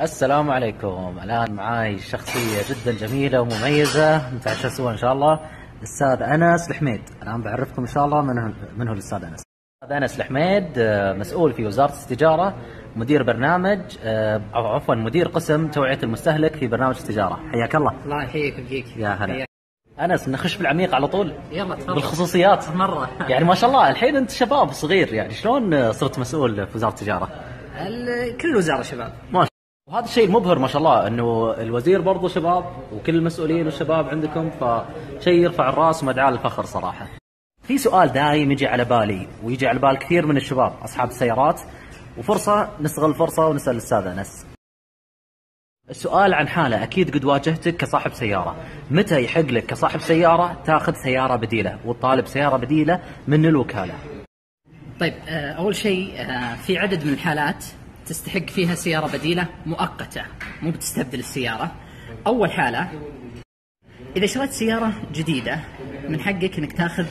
السلام عليكم. الآن معاي شخصية جدا جميلة ومميزة نتعشى سوا إن شاء الله، الأستاذ أنس الحميد. الآن بعرفكم إن شاء الله من هو الأستاذ أنس. الأستاذ أنس الحميد مسؤول في وزارة التجارة، مدير برنامج أو عفوا مدير قسم توعية المستهلك في برنامج التجارة. حياك الله. الله يحييك ويحييك. يا هلا. أنس نخش في العميق على طول. يلا تفضل. بالخصوصيات مرة. يعني ما شاء الله الحين أنت شباب صغير، يعني شلون صرت مسؤول في وزارة التجارة؟ كل وزارة شباب. ما شاء. وهذا الشيء المبهر ما شاء الله انه الوزير برضو شباب وكل المسؤولين والشباب عندكم، فشيء يرفع الراس ومدعاة للفخر صراحة. في سؤال دايم يجي على بالي ويجي على بال كثير من الشباب أصحاب السيارات، وفرصة نستغل الفرصة ونسأل الأستاذ أنس. السؤال عن حالة أكيد قد واجهتك كصاحب سيارة، متى يحق لك كصاحب سيارة تاخذ سيارة بديلة وتطالب سيارة بديلة من الوكالة؟ طيب أول شيء في عدد من الحالات تستحق فيها سيارة بديلة مؤقتة، مو بتستبدل السيارة. أول حالة إذا شريت سيارة جديدة من حقك إنك تاخذ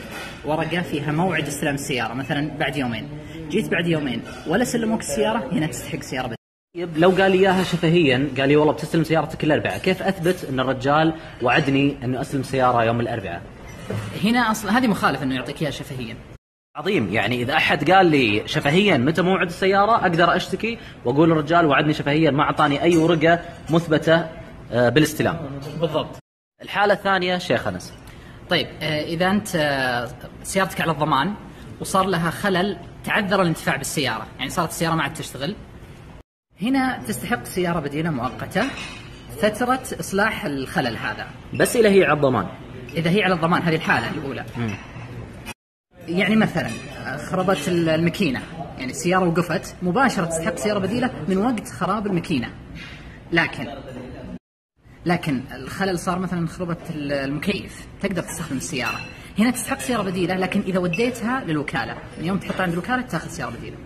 ورقة فيها موعد استلام السيارة، مثلا بعد يومين، جيت بعد يومين ولا سلموك السيارة، هنا تستحق سيارة بديلة. لو قال لي اياها شفهيا، قال لي والله بتستلم سيارتك الاربعاء، كيف اثبت ان الرجال وعدني انه استلم سياره يوم الاربعاء؟ هنا اصلا هذه مخالفه انه يعطيك اياها شفهيا. عظيم. يعني اذا احد قال لي شفهيا متى موعد السياره اقدر اشتكي واقول الرجال وعدني شفهيا، ما اعطاني اي ورقه مثبته بالاستلام. بالضبط. الحاله الثانيه شيخ انس. طيب اذا انت سيارتك على الضمان وصار لها خلل تعذر الانتفاع بالسياره، يعني صارت السياره ما عاد تشتغل، هنا تستحق سيارة بديلة مؤقتة فترة إصلاح الخلل هذا. بس إذا هي على الضمان. إذا هي على الضمان هذه الحالة الأولى. يعني مثلا خربت الماكينة، يعني السيارة وقفت مباشرة تستحق سيارة بديلة من وقت خراب الماكينة. لكن الخلل صار مثلا خربت المكيف، تقدر تستخدم السيارة، هنا تستحق سيارة بديلة، لكن إذا وديتها للوكالة، من يوم تحطها عند الوكالة تاخذ سيارة بديلة.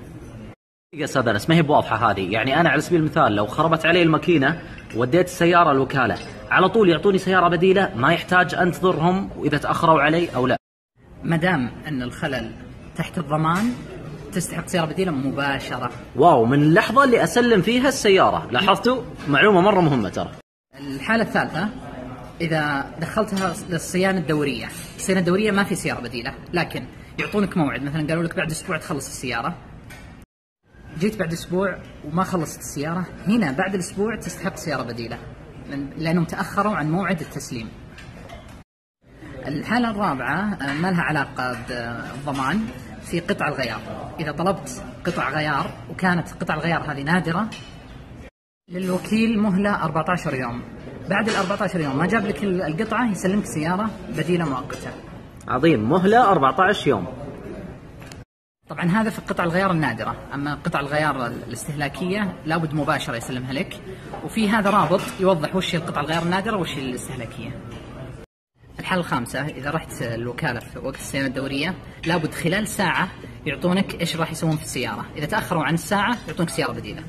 يا أستاذ أنس ما هي بواضحة هذه، يعني أنا على سبيل المثال لو خربت علي الماكينة وديت السيارة الوكالة على طول يعطوني سيارة بديلة، ما يحتاج أنتظرهم وإذا تأخروا علي أو لا؟ ما دام أن الخلل تحت الضمان تستحق سيارة بديلة مباشرة. واو، من اللحظة اللي أسلم فيها السيارة. لاحظتوا معلومة مرة مهمة ترى. الحالة الثالثة إذا دخلتها للصيانة الدورية، الصيانة الدورية ما في سيارة بديلة، لكن يعطونك موعد، مثلا قالوا لك بعد أسبوع تخلص السيارة، جيت بعد أسبوع وما خلصت السيارة، هنا بعد الأسبوع تستحق سيارة بديلة لأنهم تأخروا عن موعد التسليم. الحالة الرابعة ما لها علاقة بالضمان، في قطع الغيار. إذا طلبت قطع غيار وكانت قطع الغيار هذه نادرة، للوكيل مهلة 14 يوم، بعد ال 14 يوم ما جاب لك القطعة يسلمك سيارة بديلة مؤقتة. عظيم، مهلة 14 يوم. طبعا هذا في قطع الغيار النادرة، أما قطع الغيار الاستهلاكية لابد مباشرة يسلمها لك، وفي هذا رابط يوضح وش القطع الغيار النادرة وش الاستهلاكية. الحالة الخامسة إذا رحت الوكالة في وقت الصيانة الدورية لابد خلال ساعة يعطونك إيش راح يسوون في السيارة، إذا تأخروا عن الساعة يعطونك سيارة بديلة.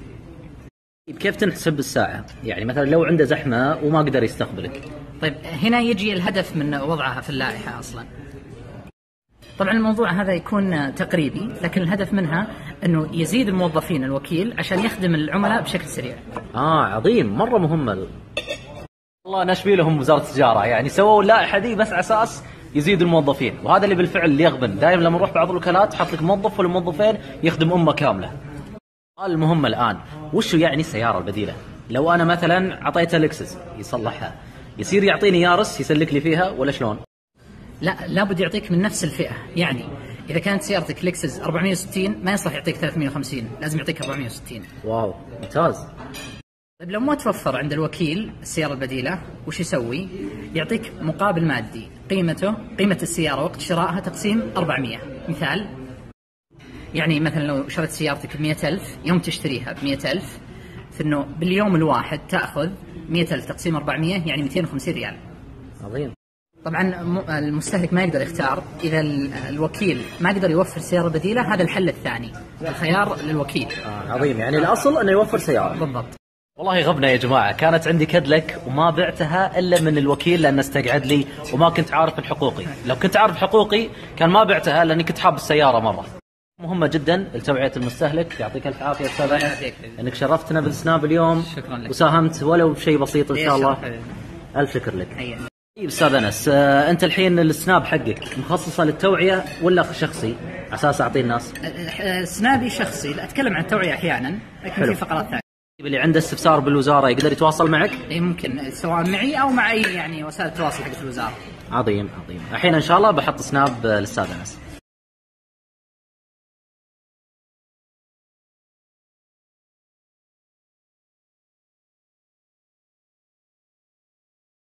كيف تنحسب الساعة؟ يعني مثلا لو عنده زحمة وما قدر يستقبلك. طيب هنا يجي الهدف من وضعها في اللائحة أصلا. طبعا الموضوع هذا يكون تقريبي، لكن الهدف منها أنه يزيد الموظفين الوكيل عشان يخدم العملاء بشكل سريع. عظيم، مرة مهمة. والله نشبي لهم وزارة التجارة، يعني سووا اللائحة دي بس على أساس يزيد الموظفين، وهذا اللي بالفعل اللي يغبن. دائما لما نروح بعض الوكالات حط لك موظف ولا موظفين يخدم أمة كاملة. المهمة الآن وشو يعني السيارة البديلة؟ لو أنا مثلا عطيته لكسس يصلحها، يصير يعطيني يارس يسلك لي فيها ولا شلون؟ لا، لابد يعطيك من نفس الفئة. يعني إذا كانت سيارتك لكسس 460 ما يصلح يعطيك 350، لازم يعطيك 460. واو ممتاز. طيب لو ما توفر عند الوكيل السيارة البديلة وش يسوي؟ يعطيك مقابل مادي، قيمة السيارة وقت شرائها تقسيم 400. مثال، يعني مثلا لو شريت سيارتك ب100,000 يوم تشتريها ب100,000، فإنه باليوم الواحد تأخذ 100,000 تقسيم 400 يعني 250 ريال. عظيم. طبعا المستهلك ما يقدر يختار، إذا الوكيل ما قدر يوفر سيارة بديلة هذا الحل الثاني، الخيار للوكيل. عظيم، يعني الأصل أنه يوفر سيارة. بالضبط. والله غبنا يا جماعة، كانت عندي كدلك وما بعتها إلا من الوكيل لأنه استقعد لي وما كنت عارف حقوقي. لو كنت عارف حقوقي كان ما بعتها لأني كنت حاب السيارة مرة. مهمة جدا لتوعية المستهلك. يعطيك الف عافية استاذ الله انس يعافيك. انك شرفتنا بالسناب اليوم. شكرا لك. وساهمت ولو بشيء بسيط ان شاء الله. شرف. الف شكر لك. هيا. طيب استاذ انس، انت الحين السناب حقك مخصصة للتوعية ولا شخصي على اساس اعطي الناس؟ سنابي شخصي، لا اتكلم عن التوعية احيانا لكن حلو. في فقرات ثانية. اللي عنده استفسار بالوزارة يقدر يتواصل معك؟ إيه ممكن سواء معي او مع اي يعني وسائل التواصل حقت الوزارة. عظيم عظيم. الحين ان شاء الله بحط سناب للاستاذ انس.